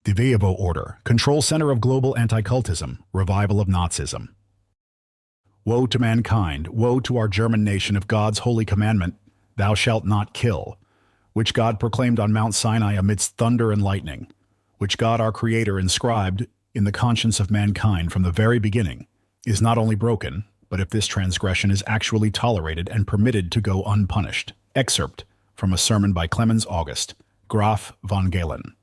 Diveyevo Order, Control Center of Global Anti-Cultism, Revival of Nazism. Woe to mankind, woe to our German nation if God's holy commandment, "Thou shalt not kill," which God proclaimed on Mount Sinai amidst thunder and lightning, which God our Creator inscribed in the conscience of mankind from the very beginning, is not only broken, but if this transgression is actually tolerated and permitted to go unpunished. Excerpt from a sermon by Clemens August, Graf von Galen,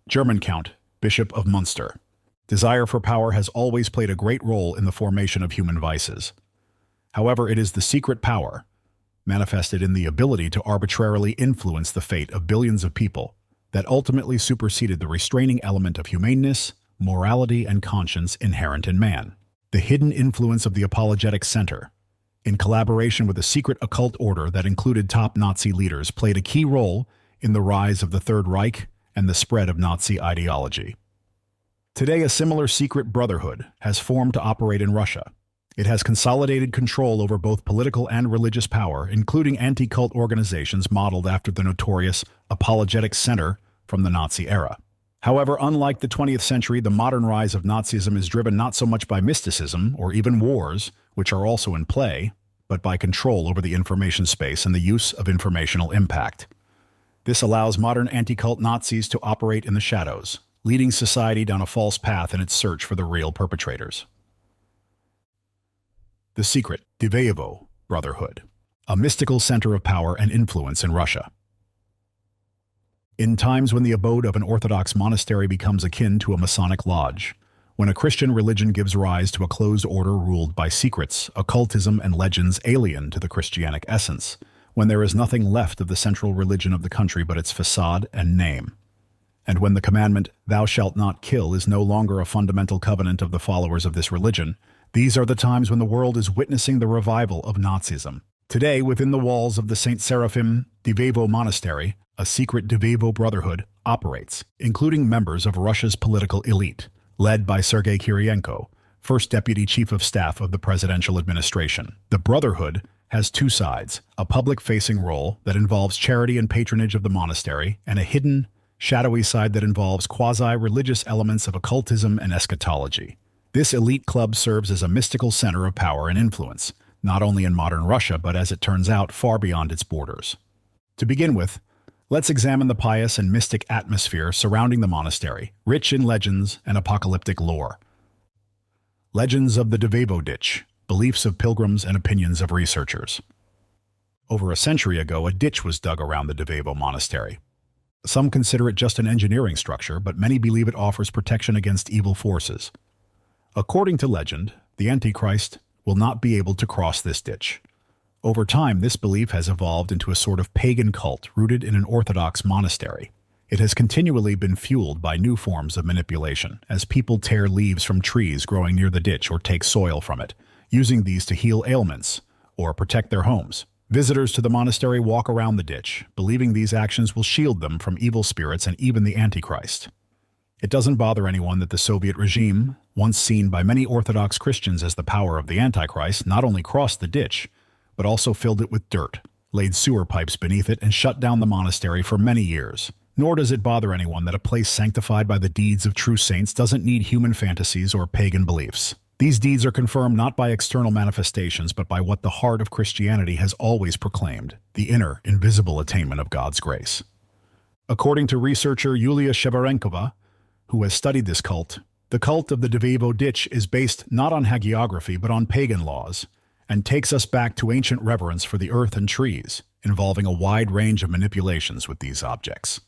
German Count, Bishop of Munster. Desire for power has always played a great role in the formation of human vices. However, it is the secret power, manifested in the ability to arbitrarily influence the fate of billions of people, that ultimately superseded the restraining element of humaneness, morality, and conscience inherent in man. The hidden influence of the Apologetic Center, in collaboration with a secret occult order that included top Nazi leaders, played a key role in the rise of the Third Reich and the spread of Nazi ideology. Today, a similar secret brotherhood has formed to operate in Russia. It has consolidated control over both political and religious power, including anti-cult organizations modeled after the notorious Apologetic Center from the Nazi era. However, unlike the 20th century, the modern rise of Nazism is driven not so much by mysticism or even wars, which are also in play, but by control over the information space and the use of informational impact. This allows modern anti-cult Nazis to operate in the shadows, leading society down a false path in its search for the real perpetrators. The secret Diveyevo Brotherhood, a mystical center of power and influence in Russia. In times when the abode of an Orthodox monastery becomes akin to a Masonic lodge, when a Christian religion gives rise to a closed order ruled by secrets, occultism, and legends alien to the Christianic essence, when there is nothing left of the central religion of the country but its facade and name, and when the commandment, "Thou shalt not kill," is no longer a fundamental covenant of the followers of this religion, these are the times when the world is witnessing the revival of Nazism. Today, within the walls of the St. Seraphim Diveyevo Monastery, a secret Diveyevo Brotherhood operates, including members of Russia's political elite, led by Sergei Kiriyenko, first Deputy Chief of Staff of the presidential administration. The Brotherhood has two sides, a public-facing role that involves charity and patronage of the monastery, and a hidden, shadowy side that involves quasi-religious elements of occultism and eschatology. This elite club serves as a mystical center of power and influence, not only in modern Russia, but as it turns out, far beyond its borders. To begin with, let's examine the pious and mystic atmosphere surrounding the monastery, rich in legends and apocalyptic lore. Legends of the Diveyevo ditch, beliefs of pilgrims and opinions of researchers. Over a century ago, a ditch was dug around the Diveyevo monastery. Some consider it just an engineering structure, but many believe it offers protection against evil forces. According to legend, the Antichrist will not be able to cross this ditch. Over time, this belief has evolved into a sort of pagan cult rooted in an Orthodox monastery. It has continually been fueled by new forms of manipulation, as people tear leaves from trees growing near the ditch or take soil from it, using these to heal ailments or protect their homes. Visitors to the monastery walk around the ditch, believing these actions will shield them from evil spirits and even the Antichrist. It doesn't bother anyone that the Soviet regime, once seen by many Orthodox Christians as the power of the Antichrist, not only crossed the ditch, but also filled it with dirt, laid sewer pipes beneath it, and shut down the monastery for many years. Nor does it bother anyone that a place sanctified by the deeds of true saints doesn't need human fantasies or pagan beliefs. These deeds are confirmed not by external manifestations, but by what the heart of Christianity has always proclaimed, the inner, invisible attainment of God's grace. According to researcher Yulia Sheverenkova, who has studied this cult, the cult of the Diveyevo ditch is based not on hagiography but on pagan laws, and takes us back to ancient reverence for the earth and trees, involving a wide range of manipulations with these objects.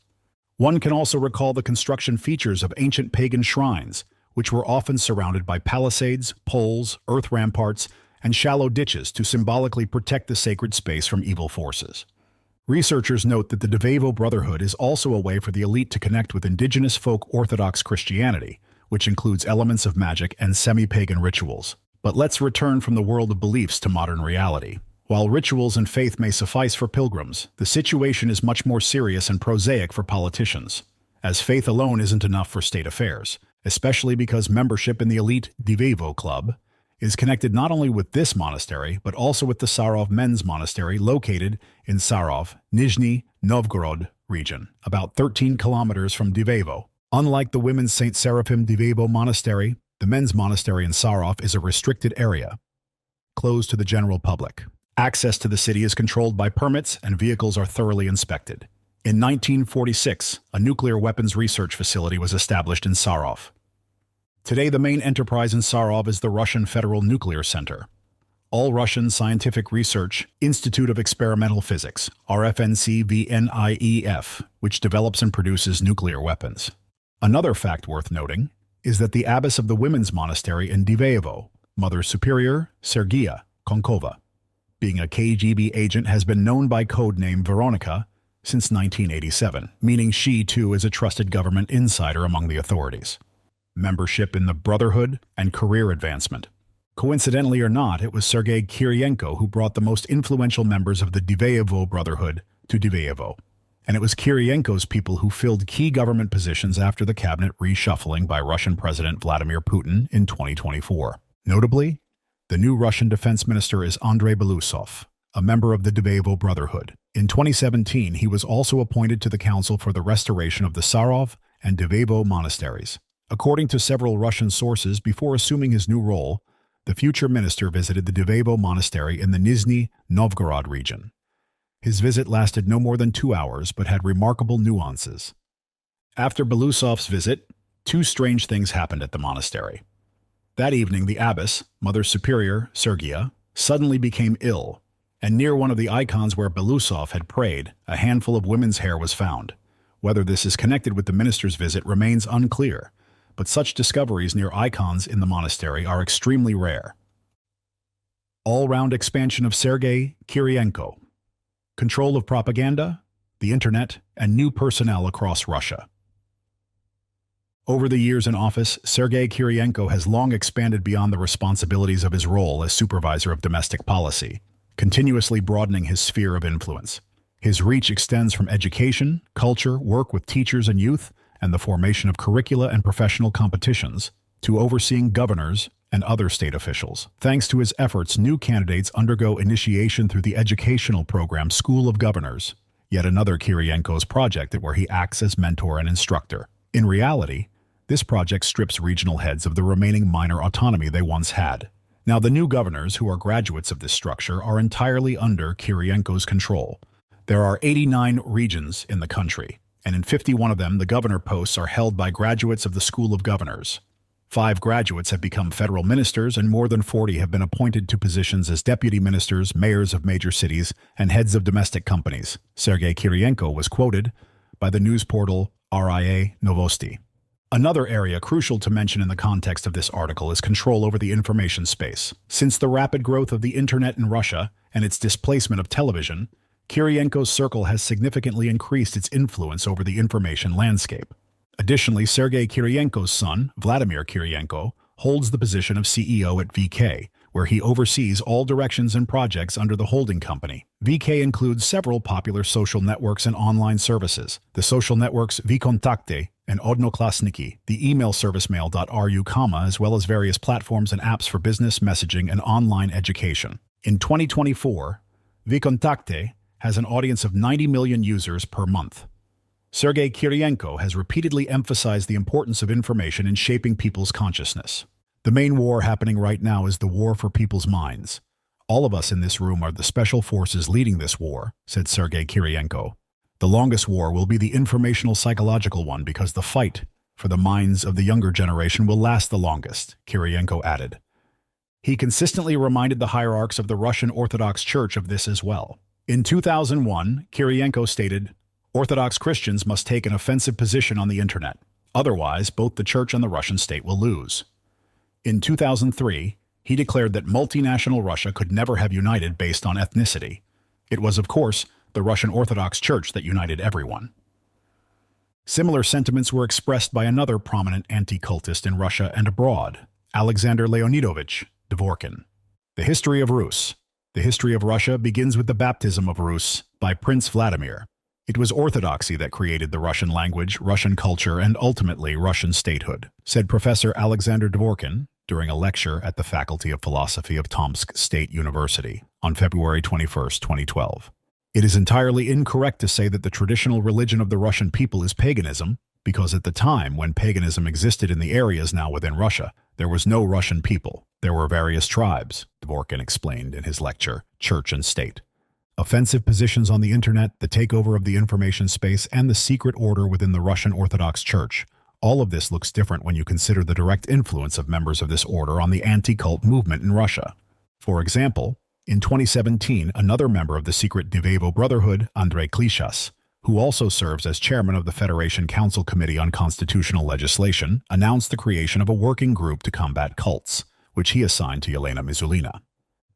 One can also recall the construction features of ancient pagan shrines, which were often surrounded by palisades, poles, earth ramparts, and shallow ditches to symbolically protect the sacred space from evil forces. Researchers note that the Diveyevo Brotherhood is also a way for the elite to connect with indigenous folk Orthodox Christianity, which includes elements of magic and semi-pagan rituals. But let's return from the world of beliefs to modern reality. While rituals and faith may suffice for pilgrims, the situation is much more serious and prosaic for politicians, as faith alone isn't enough for state affairs, especially because membership in the elite Diveyevo Club is connected not only with this monastery, but also with the Sarov Men's Monastery located in Sarov, Nizhny Novgorod region, about 13 kilometers from Diveyevo. Unlike the women's St. Seraphim Diveyevo Monastery, the men's monastery in Sarov is a restricted area, closed to the general public. Access to the city is controlled by permits and vehicles are thoroughly inspected. In 1946, a nuclear weapons research facility was established in Sarov. Today, the main enterprise in Sarov is the Russian Federal Nuclear Center. All Russian Scientific Research Institute of Experimental Physics, RFNCVNIEF, which develops and produces nuclear weapons. Another fact worth noting is that the abbess of the women's monastery in Diveyevo, Mother Superior Sergia Konkova, being a KGB agent, has been known by codename Veronica since 1987, meaning she, too, is a trusted government insider among the authorities. Membership in the Brotherhood and career advancement. Coincidentally or not, it was Sergei Kiriyenko who brought the most influential members of the Diveyevo Brotherhood to Diveyevo. And it was Kiriyenko's people who filled key government positions after the cabinet reshuffling by Russian President Vladimir Putin in 2024. Notably, the new Russian defense minister is Andrei Belousov, a member of the Diveyevo Brotherhood. In 2017, he was also appointed to the Council for the Restoration of the Sarov and Diveyevo monasteries. According to several Russian sources, before assuming his new role, the future minister visited the Diveyevo monastery in the Nizhny Novgorod region. His visit lasted no more than 2 hours, but had remarkable nuances. After Belousov's visit, two strange things happened at the monastery. That evening, the abbess, Mother Superior Sergia, suddenly became ill, and near one of the icons where Belousov had prayed, a handful of women's hair was found. Whether this is connected with the minister's visit remains unclear, but such discoveries near icons in the monastery are extremely rare. All-round expansion of Sergei Kiriyenko. Control of propaganda, the internet, and new personnel across Russia. Over the years in office, Sergei Kiriyenko has long expanded beyond the responsibilities of his role as supervisor of domestic policy, continuously broadening his sphere of influence. His reach extends from education, culture, work with teachers and youth, and the formation of curricula and professional competitions, to overseeing governors and other state officials. Thanks to his efforts, new candidates undergo initiation through the educational program School of Governors, yet another Kiriyenko's project where he acts as mentor and instructor. In reality, this project strips regional heads of the remaining minor autonomy they once had. Now, the new governors, who are graduates of this structure, are entirely under Kiriyenko's control. There are 89 regions in the country, and in 51 of them, the governor posts are held by graduates of the School of Governors. 5 graduates have become federal ministers, and more than 40 have been appointed to positions as deputy ministers, mayors of major cities, and heads of domestic companies. Sergei Kiriyenko was quoted by the news portal RIA Novosti. Another area crucial to mention in the context of this article is control over the information space. Since the rapid growth of the internet in Russia and its displacement of television, Kiriyenko's circle has significantly increased its influence over the information landscape. Additionally, Sergei Kiriyenko's son, Vladimir Kiriyenko, holds the position of CEO at VK, where he oversees all directions and projects under the holding company. VK includes several popular social networks and online services: the social networks Vkontakte and Odnoklasniki, the email service mail.ru, as well as various platforms and apps for business, messaging, and online education. In 2024, Vkontakte has an audience of 90 million users per month. Sergei Kiriyenko has repeatedly emphasized the importance of information in shaping people's consciousness. The main war happening right now is the war for people's minds. All of us in this room are the special forces leading this war, said Sergei Kiriyenko. The longest war will be the informational psychological one because the fight for the minds of the younger generation will last the longest, Kiriyenko added. He consistently reminded the hierarchs of the Russian Orthodox Church of this as well. In 2001, Kiriyenko stated, "Orthodox Christians must take an offensive position on the internet. Otherwise, both the Church and the Russian state will lose." In 2003, he declared that multinational Russia could never have united based on ethnicity. It was, of course, the Russian Orthodox Church that united everyone. Similar sentiments were expressed by another prominent anti-cultist in Russia and abroad, Alexander Leonidovich Dvorkin. The history of Rus. The history of Russia begins with the baptism of Rus by Prince Vladimir. It was Orthodoxy that created the Russian language, Russian culture, and ultimately Russian statehood, said Professor Alexander Dvorkin during a lecture at the Faculty of Philosophy of Tomsk State University on February 21, 2012. It is entirely incorrect to say that the traditional religion of the Russian people is paganism, because at the time when paganism existed in the areas now within Russia, there was no Russian people. There were various tribes, Dvorkin explained in his lecture, Church and State. Offensive positions on the internet, the takeover of the information space, and the secret order within the Russian Orthodox Church. All of this looks different when you consider the direct influence of members of this order on the anti-cult movement in Russia. For example, in 2017, another member of the secret Diveyevo Brotherhood, Andrei Klishas, who also serves as chairman of the Federation Council Committee on Constitutional Legislation, announced the creation of a working group to combat cults, which he assigned to Elena Mizulina.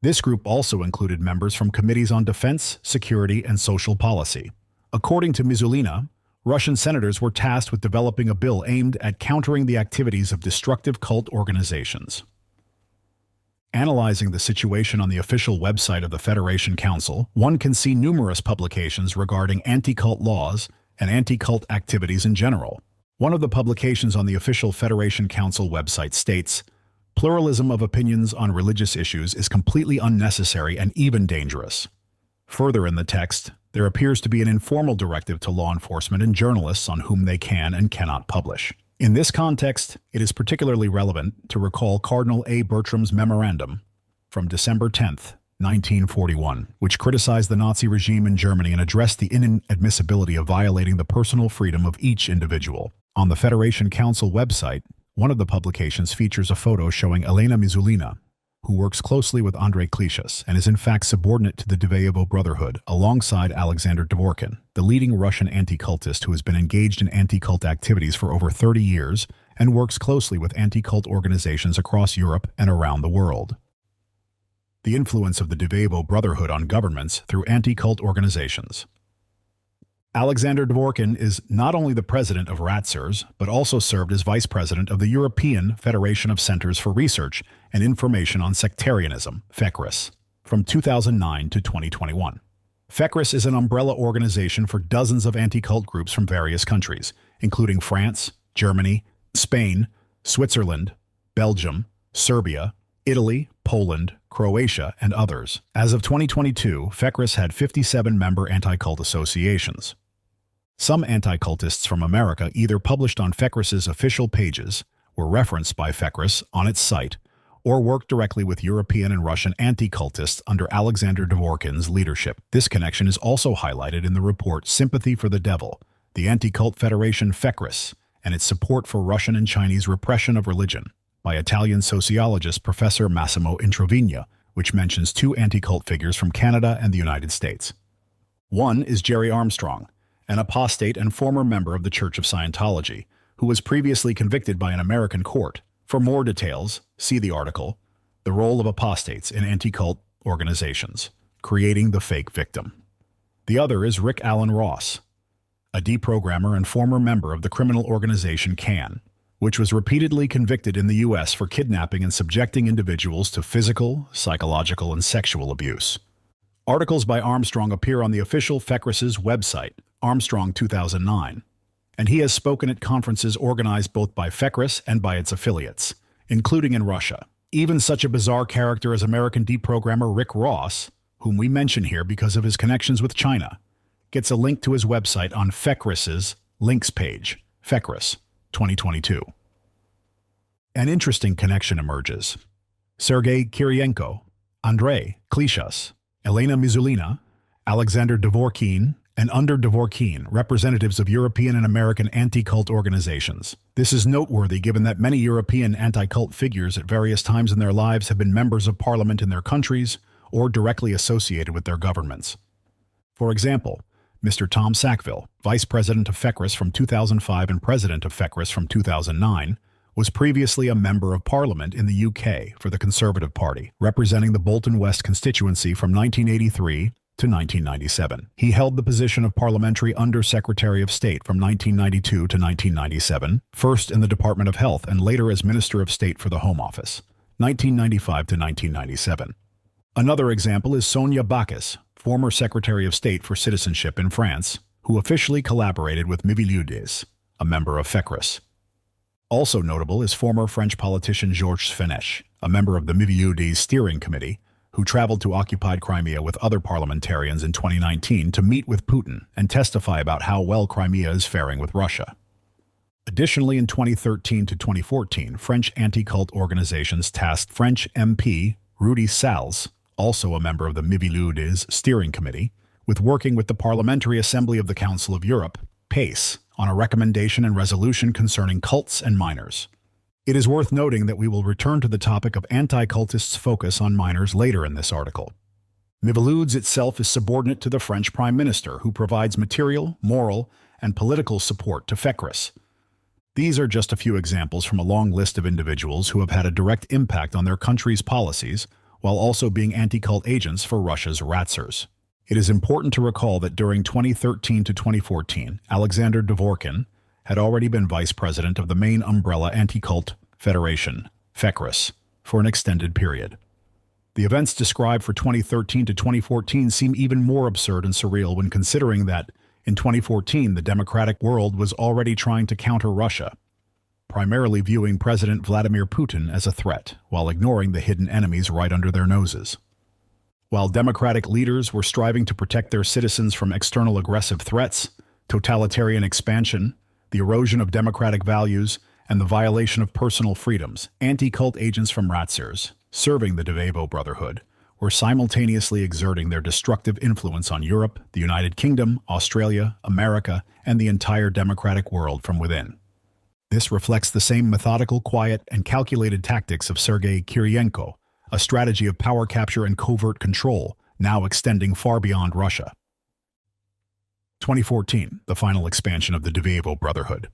This group also included members from committees on defense, security, and social policy. According to Mizulina, Russian senators were tasked with developing a bill aimed at countering the activities of destructive cult organizations. Analyzing the situation on the official website of the Federation Council, one can see numerous publications regarding anti-cult laws and anti-cult activities in general. One of the publications on the official Federation Council website states, "Pluralism of opinions on religious issues is completely unnecessary and even dangerous." Further in the text, there appears to be an informal directive to law enforcement and journalists on whom they can and cannot publish. In this context, it is particularly relevant to recall Cardinal A. Bertram's memorandum from December 10, 1941, which criticized the Nazi regime in Germany and addressed the inadmissibility of violating the personal freedom of each individual. On the Federation Council website, one of the publications features a photo showing Elena Mizulina, who works closely with Andrei Klishas and is in fact subordinate to the Diveyevo Brotherhood, alongside Alexander Dvorkin, the leading Russian anti-cultist who has been engaged in anti-cult activities for over 30 years and works closely with anti-cult organizations across Europe and around the world. The influence of the Diveyevo Brotherhood on governments through anti-cult organizations. Alexander Dvorkin is not only the president of RATSERS, but also served as vice president of the European Federation of Centers for Research and Information on Sectarianism, FECRIS, from 2009 to 2021. FECRIS is an umbrella organization for dozens of anti-cult groups from various countries, including France, Germany, Spain, Switzerland, Belgium, Serbia, Italy, Poland, Croatia, and others. As of 2022, FECRIS had 57 member anti-cult associations. Some anti-cultists from America either published on FECRIS's official pages, were referenced by FECRIS on its site, or worked directly with European and Russian anti-cultists under Alexander Dvorkin's leadership. This connection is also highlighted in the report Sympathy for the Devil, the Anti-Cult Federation FECRIS, and its support for Russian and Chinese repression of religion, by Italian sociologist Professor Massimo Introvigna, which mentions two anti-cult figures from Canada and the United States. One is Jerry Armstrong, an apostate and former member of the Church of Scientology, who was previously convicted by an American court. For more details, see the article, The Role of Apostates in Anti-Cult Organizations, Creating the Fake Victim. The other is Rick Allen Ross, a deprogrammer and former member of the criminal organization CAN, which was repeatedly convicted in the U.S. for kidnapping and subjecting individuals to physical, psychological, and sexual abuse. Articles by Armstrong appear on the official FECRIS's website, Armstrong 2009, and he has spoken at conferences organized both by FECRIS and by its affiliates, including in Russia. Even such a bizarre character as American deprogrammer Rick Ross, whom we mention here because of his connections with China, gets a link to his website on FECRIS's links page, FECRIS 2022. An interesting connection emerges. Sergei Kiriyenko, Andrei Klishas, Elena Mizulina, Alexander Dvorkin, and under Dvorkin, representatives of European and American anti-cult organizations. This is noteworthy given that many European anti-cult figures at various times in their lives have been members of parliament in their countries or directly associated with their governments. For example, Mr. Tom Sackville, vice president of FECRIS from 2005 and president of FECRIS from 2009, was previously a member of parliament in the UK for the Conservative Party, representing the Bolton West constituency from 1983 to 1997. He held the position of Parliamentary Under-Secretary of State from 1992 to 1997, first in the Department of Health and later as Minister of State for the Home Office, 1995 to 1997. Another example is Sonia Bacchus, former Secretary of State for Citizenship in France, who officially collaborated with Miviludes, a member of FECRIS. Also notable is former French politician Georges Fenech, a member of the Miviludes Steering Committee, who traveled to occupied Crimea with other parliamentarians in 2019 to meet with Putin and testify about how well Crimea is faring with Russia. Additionally, in 2013 to 2014, French anti-cult organizations tasked French MP Rudy Salles, also a member of the Miviludes Steering Committee, with working with the Parliamentary Assembly of the Council of Europe, PACE, on a recommendation and resolution concerning cults and minors. It is worth noting that we will return to the topic of anti-cultists' focus on minors later in this article. Miviludes itself is subordinate to the French Prime Minister, who provides material, moral, and political support to FECRIS. These are just a few examples from a long list of individuals who have had a direct impact on their country's policies, while also being anti-cult agents for Russia's Ratsers. It is important to recall that during 2013 to 2014, Alexander Dvorkin had already been vice president of the main umbrella anti-cult federation, FECRIS, for an extended period. The events described for 2013 to 2014 seem even more absurd and surreal when considering that, in 2014, the democratic world was already trying to counter Russia, primarily viewing President Vladimir Putin as a threat, while ignoring the hidden enemies right under their noses. While democratic leaders were striving to protect their citizens from external aggressive threats, totalitarian expansion, the erosion of democratic values, and the violation of personal freedoms, anti-cult agents from Ratsers, serving the Diveyevo Brotherhood, were simultaneously exerting their destructive influence on Europe, the United Kingdom, Australia, America, and the entire democratic world from within. This reflects the same methodical, quiet, and calculated tactics of Sergei Kiriyenko, a strategy of power capture and covert control, now extending far beyond Russia. 2014, the final expansion of the Diveyevo Brotherhood.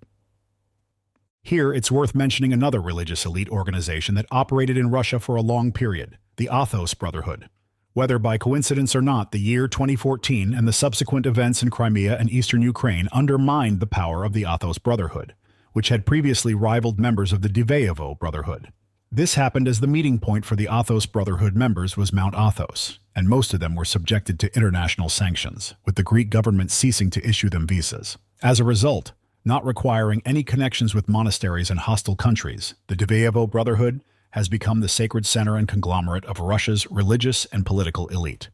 Here, it's worth mentioning another religious elite organization that operated in Russia for a long period, the Athos Brotherhood. Whether by coincidence or not, the year 2014 and the subsequent events in Crimea and eastern Ukraine undermined the power of the Athos Brotherhood, which had previously rivaled members of the Diveyevo Brotherhood. This happened as the meeting point for the Athos Brotherhood members was Mount Athos, and most of them were subjected to international sanctions, with the Greek government ceasing to issue them visas. As a result, not requiring any connections with monasteries and hostile countries, the Diveyevo Brotherhood has become the sacred center and conglomerate of Russia's religious and political elite.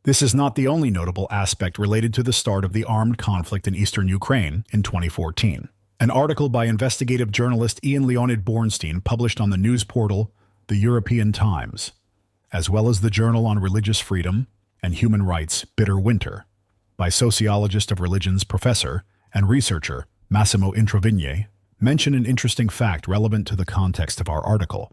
This is not the only notable aspect related to the start of the armed conflict in eastern Ukraine in 2014. An article by investigative journalist Ian Leonid Bornstein published on the news portal The European Times, as well as the Journal on Religious Freedom and Human Rights Bitter Winter, by sociologist of religions professor and researcher Massimo Introvigne, mention an interesting fact relevant to the context of our article.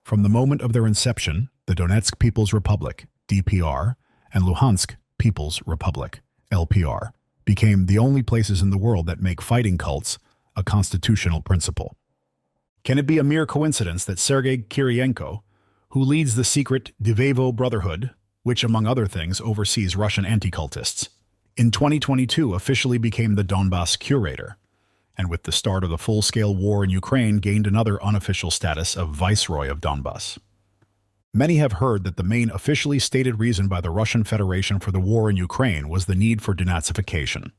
From the moment of their inception, the Donetsk People's Republic, DPR, and Luhansk People's Republic, LPR, became the only places in the world that make fighting cults a constitutional principle. Can it be a mere coincidence that Sergei Kiriyenko, who leads the secret Diveyevo Brotherhood, which among other things oversees Russian anti-cultists, in 2022 officially became the Donbass curator, and with the start of the full-scale war in Ukraine gained another unofficial status of Viceroy of Donbass? Many have heard that the main officially stated reason by the Russian Federation for the war in Ukraine was the need for denazification.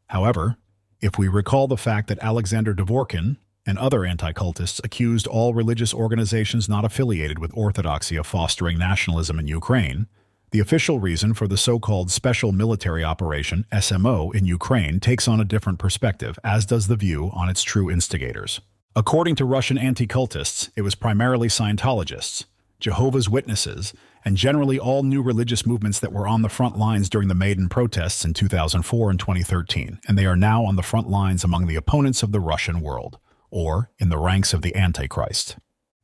However, if we recall the fact that Alexander Dvorkin and other anti-cultists accused all religious organizations not affiliated with Orthodoxy of fostering nationalism in Ukraine, the official reason for the so-called Special Military Operation, SMO, in Ukraine takes on a different perspective, as does the view on its true instigators. According to Russian anti-cultists, it was primarily Scientologists, Jehovah's Witnesses, and generally all new religious movements that were on the front lines during the Maidan protests in 2004 and 2013, and they are now on the front lines among the opponents of the Russian world, or in the ranks of the Antichrist.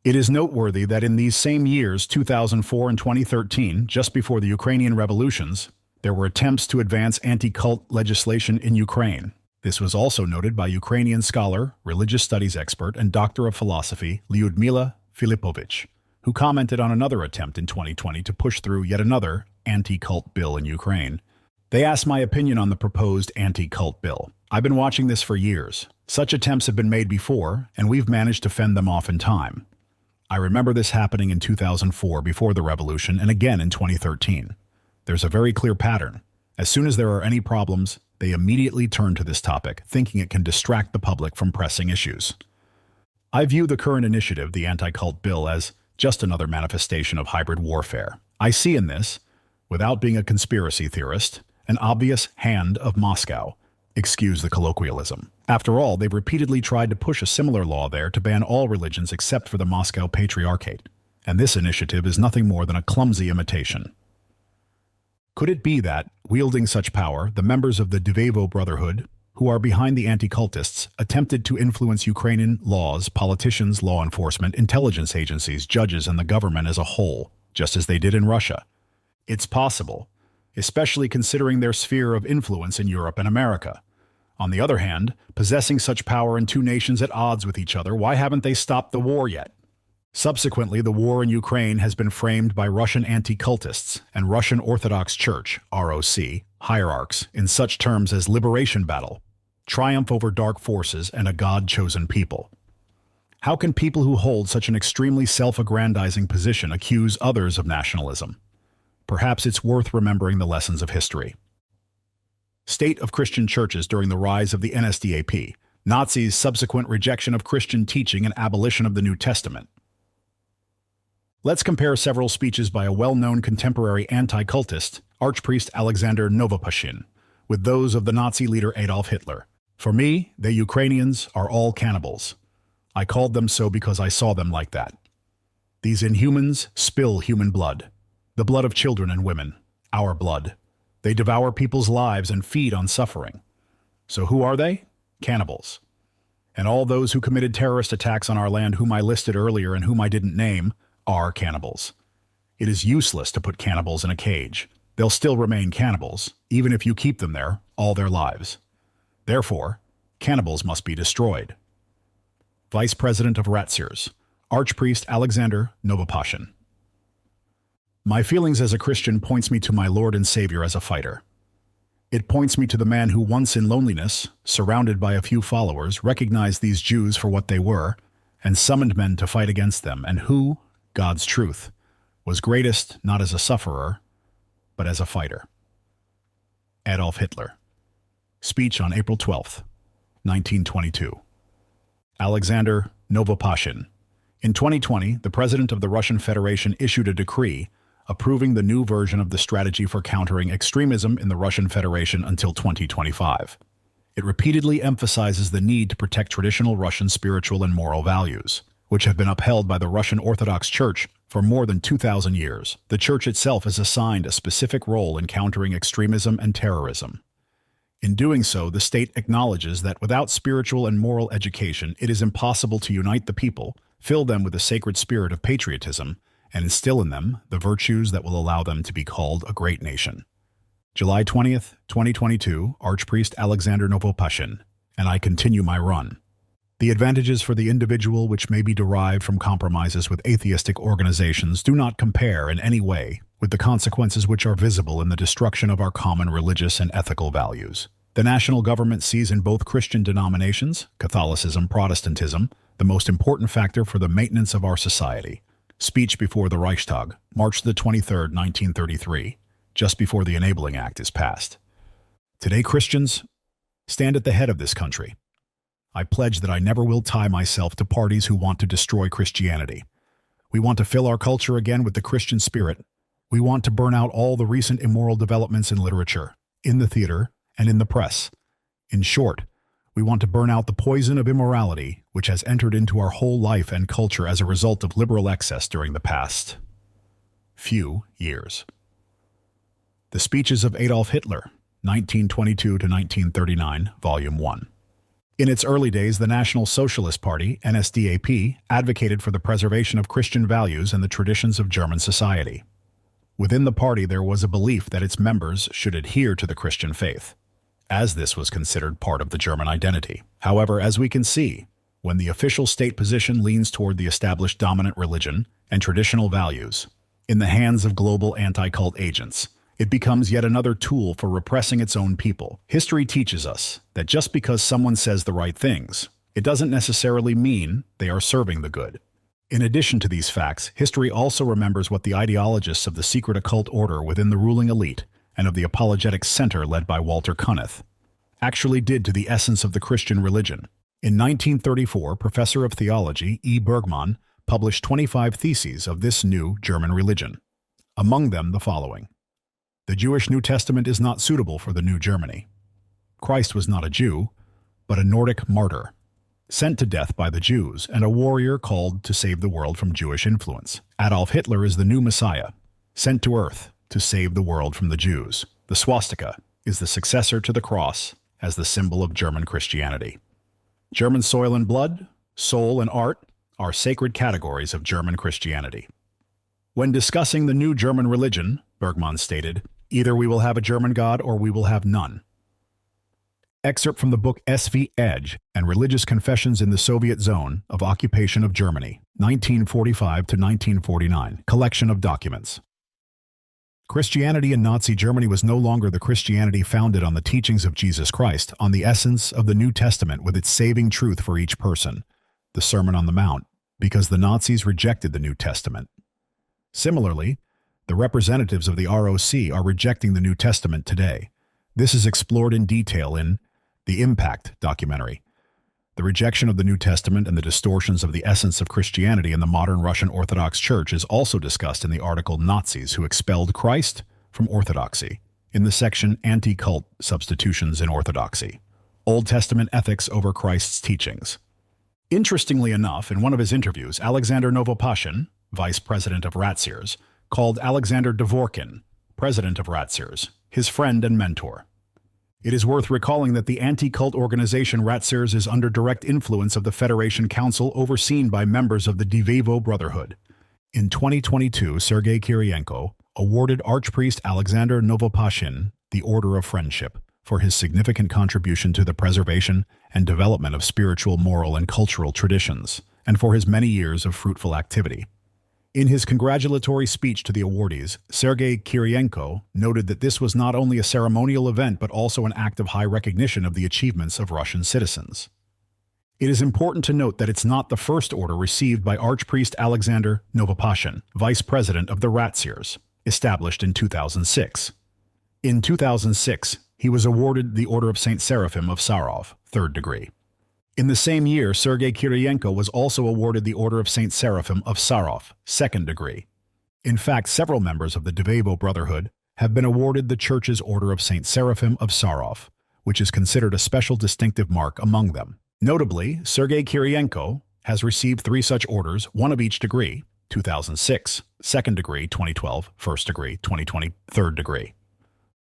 It is noteworthy that in these same years, 2004 and 2013, just before the Ukrainian revolutions, there were attempts to advance anti-cult legislation in Ukraine. This was also noted by Ukrainian scholar, religious studies expert, and doctor of philosophy Lyudmila Filipovich, who commented on another attempt in 2020 to push through yet another anti-cult bill in Ukraine. They asked my opinion on the proposed anti-cult bill. I've been watching this for years. Such attempts have been made before, and we've managed to fend them off in time. I remember this happening in 2004 before the revolution and again in 2013. There's a very clear pattern. As soon as there are any problems, they immediately turn to this topic, thinking it can distract the public from pressing issues. I view the current initiative, the anti-cult bill, as just another manifestation of hybrid warfare. I see in this, without being a conspiracy theorist, an obvious hand of Moscow, excuse the colloquialism, After all, they've repeatedly tried to push a similar law there to ban all religions except for the Moscow Patriarchate, and this initiative is nothing more than a clumsy imitation. Could it be that, wielding such power, the members of the Diveyevo Brotherhood, who are behind the anti-cultists, attempted to influence Ukrainian laws, politicians, law enforcement, intelligence agencies, judges, and the government as a whole, just as they did in Russia? It's possible, especially considering their sphere of influence in Europe and America. On the other hand, possessing such power in two nations at odds with each other, why haven't they stopped the war yet? Subsequently, the war in Ukraine has been framed by Russian anti-cultists and Russian Orthodox Church, ROC, hierarchs in such terms as liberation battle, triumph over dark forces, and a God-chosen people. How can people who hold such an extremely self-aggrandizing position accuse others of nationalism? Perhaps it's worth remembering the lessons of history. State of Christian churches during the rise of the NSDAP, Nazis' subsequent rejection of Christian teaching and abolition of the New Testament. Let's compare several speeches by a well-known contemporary anti-cultist, Archpriest Alexander Novopashin, with those of the Nazi leader Adolf Hitler. For me, the Ukrainians are all cannibals. I called them so because I saw them like that. These inhumans spill human blood, the blood of children and women, our blood. They devour people's lives and feed on suffering. So who are they? Cannibals. And all those who committed terrorist attacks on our land whom I listed earlier and whom I didn't name are cannibals. It is useless to put cannibals in a cage. They'll still remain cannibals, even if you keep them there all their lives. Therefore, cannibals must be destroyed. Vice President of Ratsirs, Archpriest Alexander Novopashin. My feelings as a Christian points me to my Lord and Savior as a fighter. It points me to the man who once in loneliness, surrounded by a few followers, recognized these Jews for what they were and summoned men to fight against them, and who, God's truth, was greatest not as a sufferer, but as a fighter. Adolf Hitler. Speech on April 12, 1922. Alexander Novopashin. In 2020, the President of the Russian Federation issued a decree approving the new version of the strategy for countering extremism in the Russian Federation until 2025. It repeatedly emphasizes the need to protect traditional Russian spiritual and moral values, which have been upheld by the Russian Orthodox Church for more than 2,000 years. The Church itself is assigned a specific role in countering extremism and terrorism. In doing so, the state acknowledges that without spiritual and moral education, it is impossible to unite the people, fill them with the sacred spirit of patriotism, and instill in them the virtues that will allow them to be called a great nation. July 20th, 2022, Archpriest Alexander Novopashin, and I continue my run. The advantages for the individual which may be derived from compromises with atheistic organizations do not compare in any way with the consequences which are visible in the destruction of our common religious and ethical values. The national government sees in both Christian denominations, Catholicism, Protestantism, the most important factor for the maintenance of our society. Speech before the Reichstag, March the 23rd, 1933, just before the Enabling Act is passed. Today, Christians stand at the head of this country. I pledge that I never will tie myself to parties who want to destroy Christianity. We want to fill our culture again with the Christian spirit. We want to burn out all the recent immoral developments in literature, in the theater, and in the press. In short, we want to burn out the poison of immorality which has entered into our whole life and culture as a result of liberal excess during the past few years. The Speeches of Adolf Hitler, 1922 to 1939, Volume 1. In its early days, the National Socialist Party, NSDAP, advocated for the preservation of Christian values and the traditions of German society. Within the party, there was a belief that its members should adhere to the Christian faith, as this was considered part of the German identity. However, as we can see, when the official state position leans toward the established dominant religion and traditional values, in the hands of global anti-cult agents, it becomes yet another tool for repressing its own people. History teaches us that just because someone says the right things, it doesn't necessarily mean they are serving the good. In addition to these facts, history also remembers what the ideologists of the secret occult order within the ruling elite and of the apologetic Center led by Walter Kunneth actually did to the essence of the Christian religion. In 1934, Professor of Theology E. Bergmann published 25 theses of this new German religion. Among them the following. The Jewish New Testament is not suitable for the new Germany. Christ was not a Jew, but a Nordic martyr, sent to death by the Jews, and a warrior called to save the world from Jewish influence. Adolf Hitler is the new Messiah, sent to Earth to save the world from the Jews. The swastika is the successor to the cross as the symbol of German Christianity. German soil and blood, soul and art are sacred categories of German Christianity. When discussing the new German religion, Bergman stated, "Either we will have a German God or we will have none." Excerpt from the book S.V. Edge and Religious Confessions in the Soviet Zone of Occupation of Germany, 1945 to 1949, collection of documents. Christianity in Nazi Germany was no longer the Christianity founded on the teachings of Jesus Christ, on the essence of the New Testament with its saving truth for each person, the Sermon on the Mount, because the Nazis rejected the New Testament. Similarly, the representatives of the ROC are rejecting the New Testament today. This is explored in detail in The Impact documentary. The rejection of the New Testament and the distortions of the essence of Christianity in the modern Russian Orthodox Church is also discussed in the article Nazis Who Expelled Christ from Orthodoxy, in the section Anti-Cult Substitutions in Orthodoxy, Old Testament Ethics over Christ's Teachings. Interestingly enough, in one of his interviews, Alexander Novopashin, vice president of Ratzirs, called Alexander Dvorkin, president of Ratzirs, his friend and mentor. It is worth recalling that the anti-cult organization Ratzirs is under direct influence of the Federation Council overseen by members of the Diveyevo Brotherhood. In 2022, Sergei Kiriyenko awarded Archpriest Alexander Novopashin the Order of Friendship for his significant contribution to the preservation and development of spiritual, moral, and cultural traditions, and for his many years of fruitful activity. In his congratulatory speech to the awardees, Sergei Kiriyenko noted that this was not only a ceremonial event but also an act of high recognition of the achievements of Russian citizens. It is important to note that it's not the first order received by Archpriest Alexander Novopashin, vice president of the Ratzirs, established in 2006. In 2006, he was awarded the Order of St. Seraphim of Sarov, 3rd degree. In the same year, Sergei Kiriyenko was also awarded the Order of St. Seraphim of Sarov, 2nd degree. In fact, several members of the Diveyevo Brotherhood have been awarded the Church's Order of St. Seraphim of Sarov, which is considered a special distinctive mark among them. Notably, Sergei Kiriyenko has received 3 such orders, one of each degree, 2006, 2nd degree, 2012, 1st degree, 2020, 3rd degree.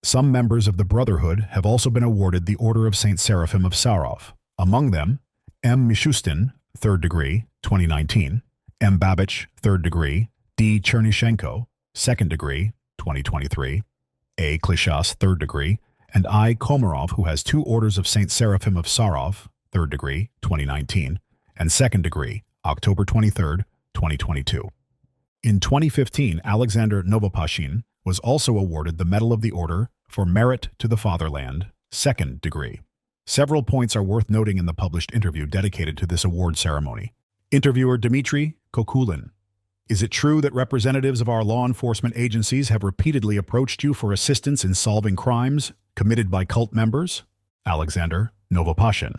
Some members of the Brotherhood have also been awarded the Order of St. Seraphim of Sarov. Among them, M. Mishustin, 3rd degree, 2019, M. Babich, 3rd degree, D. Chernyshenko, 2nd degree, 2023, A. Klishas, 3rd degree, and I. Komarov, who has 2 orders of St. Seraphim of Sarov, 3rd degree, 2019, and 2nd degree, October 23, 2022. In 2015, Alexander Novopashin was also awarded the Medal of the Order for Merit to the Fatherland, 2nd degree. Several points are worth noting in the published interview dedicated to this award ceremony. Interviewer Dmitry Kokulin: Is it true that representatives of our law enforcement agencies have repeatedly approached you for assistance in solving crimes committed by cult members? Alexander Novopashin: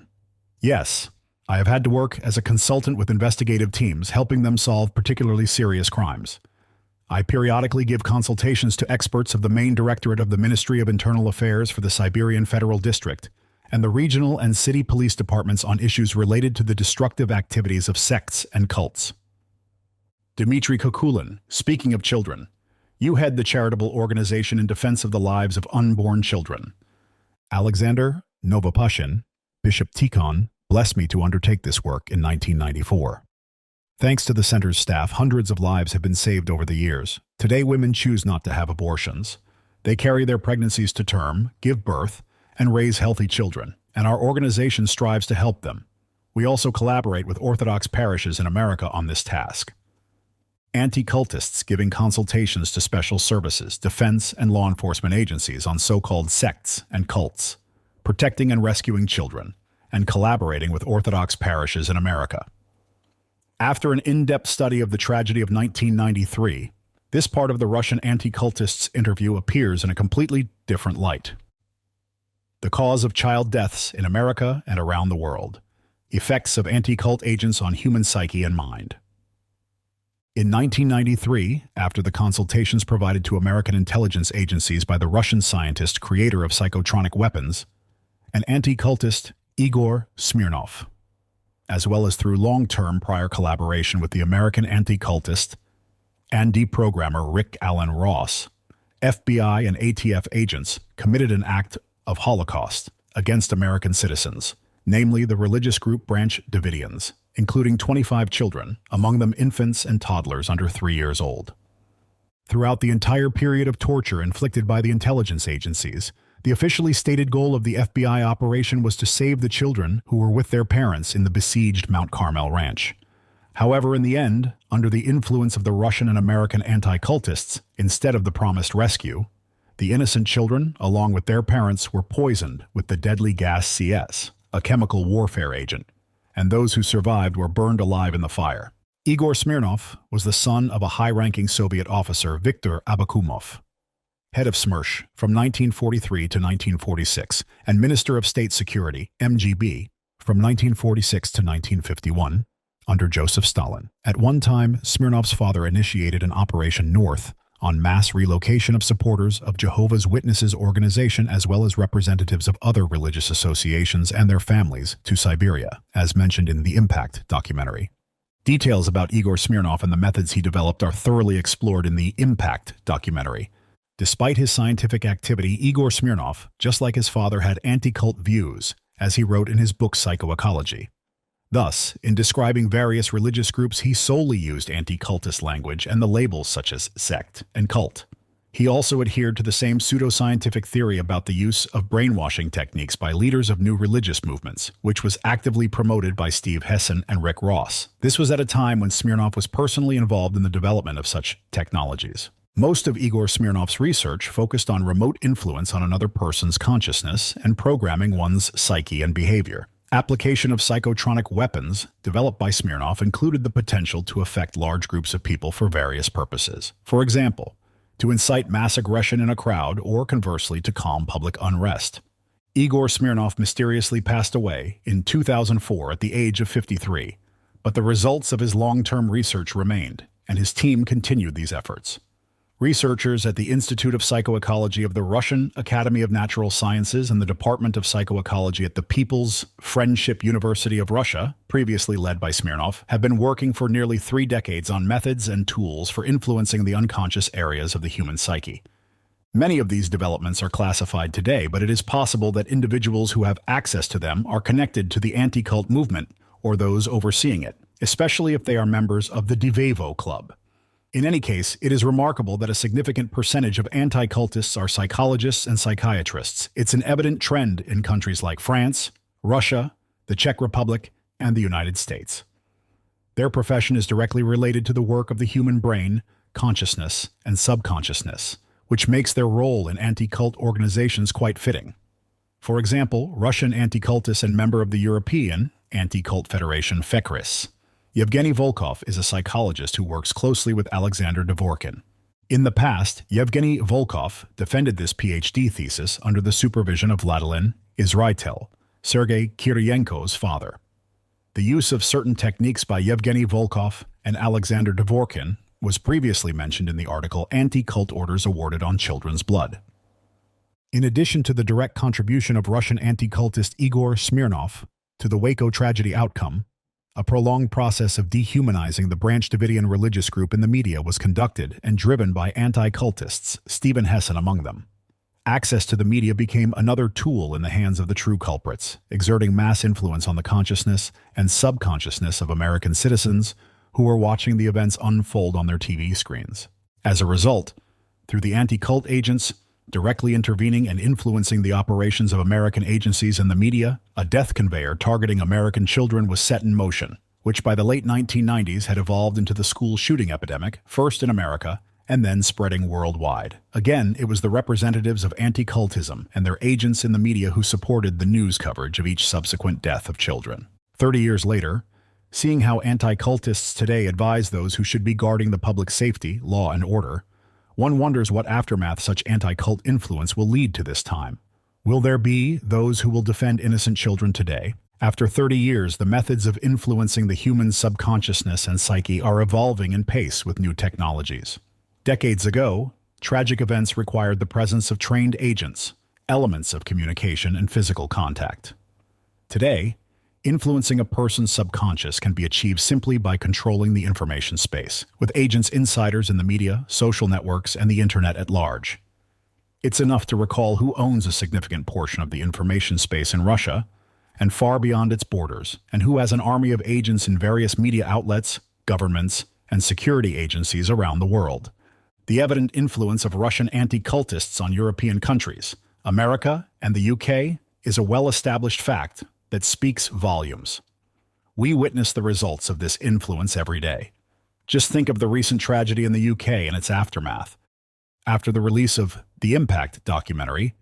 Yes, I have had to work as a consultant with investigative teams, helping them solve particularly serious crimes. I periodically give consultations to experts of the main directorate of the Ministry of Internal Affairs for the Siberian Federal District and the regional and city police departments on issues related to the destructive activities of sects and cults. Dmitry Kokulin: Speaking of children, you head the charitable organization in defense of the lives of unborn children. Alexander Novopashin: Bishop Tikhon blessed me to undertake this work in 1994. Thanks to the center's staff, hundreds of lives have been saved over the years. Today, women choose not to have abortions. They carry their pregnancies to term, give birth, and raise healthy children, and our organization strives to help them. We also collaborate with Orthodox parishes in America on this task. Anti-cultists giving consultations to special services, defense, and law enforcement agencies on so-called sects and cults, protecting and rescuing children, and collaborating with Orthodox parishes in America. After an in-depth study of the tragedy of 1993, this part of the Russian anti-cultists' interview appears in a completely different light. The cause of child deaths in America and around the world. Effects of anti-cult agents on human psyche and mind. In 1993, after the consultations provided to American intelligence agencies by the Russian scientist creator of psychotronic weapons, an anti-cultist Igor Smirnov, as well as through long-term prior collaboration with the American anti-cultist and deprogrammer Rick Allen Ross, FBI and ATF agents committed an act of Holocaust against American citizens, namely the religious group branch Davidians, including 25 children, among them infants and toddlers under 3 years old. Throughout the entire period of torture inflicted by the intelligence agencies, the officially stated goal of the FBI operation was to save the children who were with their parents in the besieged Mount Carmel Ranch. However, in the end, under the influence of the Russian and American anti-cultists, instead of the promised rescue, the innocent children, along with their parents, were poisoned with the deadly gas CS, a chemical warfare agent, and those who survived were burned alive in the fire. Igor Smirnov was the son of a high-ranking Soviet officer, Viktor Abakumov, head of SMERSH from 1943 to 1946, and Minister of State Security, MGB, from 1946 to 1951, under Joseph Stalin. At one time, Smirnov's father initiated an Operation North on mass relocation of supporters of Jehovah's Witnesses organization as well as representatives of other religious associations and their families to Siberia, as mentioned in the Impact documentary. Details about Igor Smirnov and the methods he developed are thoroughly explored in the Impact documentary. Despite his scientific activity, Igor Smirnov, just like his father, had anti-cult views, as he wrote in his book Psychoecology. Thus, in describing various religious groups, he solely used anti-cultist language and the labels such as sect and cult. He also adhered to the same pseudoscientific theory about the use of brainwashing techniques by leaders of new religious movements, which was actively promoted by Steve Hessen and Rick Ross. This was at a time when Smirnov was personally involved in the development of such technologies. Most of Igor Smirnov's research focused on remote influence on another person's consciousness and programming one's psyche and behavior. Application of psychotronic weapons developed by Smirnov included the potential to affect large groups of people for various purposes. For example, to incite mass aggression in a crowd or, conversely, to calm public unrest. Igor Smirnov mysteriously passed away in 2004 at the age of 53, but the results of his long-term research remained, and his team continued these efforts. Researchers at the Institute of Psychoecology of the Russian Academy of Natural Sciences and the Department of Psychoecology at the People's Friendship University of Russia, previously led by Smirnov, have been working for nearly 3 decades on methods and tools for influencing the unconscious areas of the human psyche. Many of these developments are classified today, but it is possible that individuals who have access to them are connected to the anti-cult movement or those overseeing it, especially if they are members of the Diveyevo Club. In any case, it is remarkable that a significant percentage of anti-cultists are psychologists and psychiatrists. It's an evident trend in countries like France, Russia, the Czech Republic, and the United States. Their profession is directly related to the work of the human brain, consciousness, and subconsciousness, which makes their role in anti-cult organizations quite fitting. For example, Russian anti-cultist and member of the European Anti-Cult Federation FECRIS, Yevgeny Volkov is a psychologist who works closely with Alexander Dvorkin. In the past, Yevgeny Volkov defended this PhD thesis under the supervision of Vladimir Izraitel, Sergei Kiriyenko's father. The use of certain techniques by Yevgeny Volkov and Alexander Dvorkin was previously mentioned in the article Anti-Cult Orders Awarded on Children's Blood. In addition to the direct contribution of Russian anti-cultist Igor Smirnov to the Waco tragedy outcome, a prolonged process of dehumanizing the Branch Davidian religious group in the media was conducted and driven by anti-cultists, Stephen Hessen among them. Access to the media became another tool in the hands of the true culprits, exerting mass influence on the consciousness and subconsciousness of American citizens who were watching the events unfold on their TV screens. As a result, through the anti-cult agents, directly intervening and influencing the operations of American agencies and the media, a death conveyor targeting American children was set in motion, which by the late 1990s had evolved into the school shooting epidemic, first in America, and then spreading worldwide. Again, it was the representatives of anti-cultism and their agents in the media who supported the news coverage of each subsequent death of children. 30 years later, seeing how anti-cultists today advise those who should be guarding the public safety, law, and order, one wonders what aftermath such anti-cult influence will lead to this time. Will there be those who will defend innocent children today? After 30 years, the methods of influencing the human subconsciousness and psyche are evolving in pace with new technologies. Decades ago, tragic events required the presence of trained agents, elements of communication, and physical contact. Today, influencing a person's subconscious can be achieved simply by controlling the information space, with agents insiders in the media, social networks, and the internet at large. It's enough to recall who owns a significant portion of the information space in Russia and far beyond its borders, and who has an army of agents in various media outlets, governments, and security agencies around the world. The evident influence of Russian anti-cultists on European countries, America, and the UK is a well-established fact that speaks volumes. We witness the results of this influence every day. Just think of the recent tragedy in the UK and its aftermath. After the release of The Impact documentary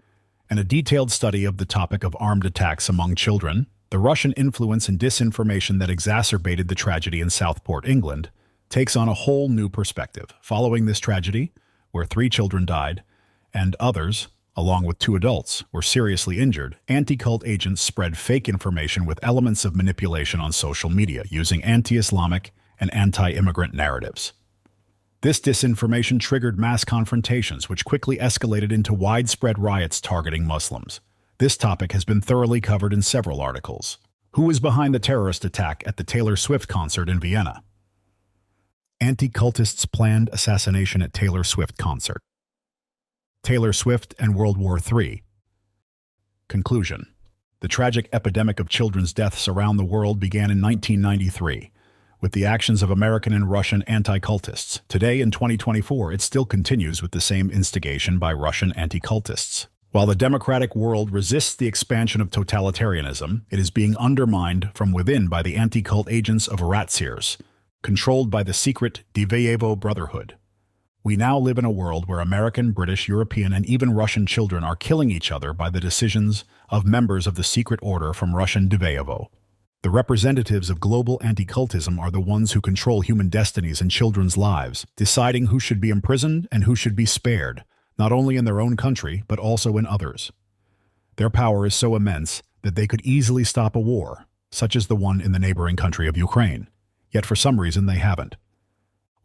and a detailed study of the topic of armed attacks among children, the Russian influence and disinformation that exacerbated the tragedy in Southport, England, takes on a whole new perspective. Following this tragedy, where 3 children died, and others, along with 2 adults, were seriously injured, anti-cult agents spread fake information with elements of manipulation on social media using anti-Islamic and anti-immigrant narratives. This disinformation triggered mass confrontations, which quickly escalated into widespread riots targeting Muslims. This topic has been thoroughly covered in several articles. Who was behind the terrorist attack at the Taylor Swift concert in Vienna? Anti-cultists planned assassination at Taylor Swift concert. Taylor Swift and World War III. Conclusion. The tragic epidemic of children's deaths around the world began in 1993, with the actions of American and Russian anti-cultists. Today, in 2024, it still continues with the same instigation by Russian anti-cultists. While the democratic world resists the expansion of totalitarianism, it is being undermined from within by the anti-cult agents of Ratzirs, controlled by the secret Diveyevo Brotherhood. We now live in a world where American, British, European, and even Russian children are killing each other by the decisions of members of the secret order from Russian Diveyevo. The representatives of global anti-cultism are the ones who control human destinies and children's lives, deciding who should be imprisoned and who should be spared, not only in their own country, but also in others. Their power is so immense that they could easily stop a war, such as the one in the neighboring country of Ukraine. Yet for some reason they haven't.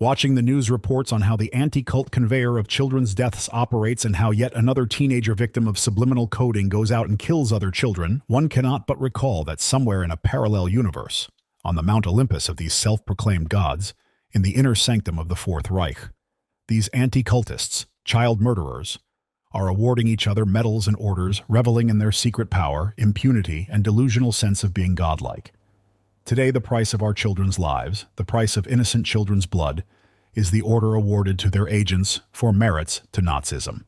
Watching the news reports on how the anti-cult conveyor of children's deaths operates and how yet another teenager victim of subliminal coding goes out and kills other children, one cannot but recall that somewhere in a parallel universe, on the Mount Olympus of these self-proclaimed gods, in the inner sanctum of the Fourth Reich, these anti-cultists, child murderers, are awarding each other medals and orders, reveling in their secret power, impunity, and delusional sense of being godlike. Today, the price of our children's lives, the price of innocent children's blood, is the order awarded to their agents for merits to Nazism.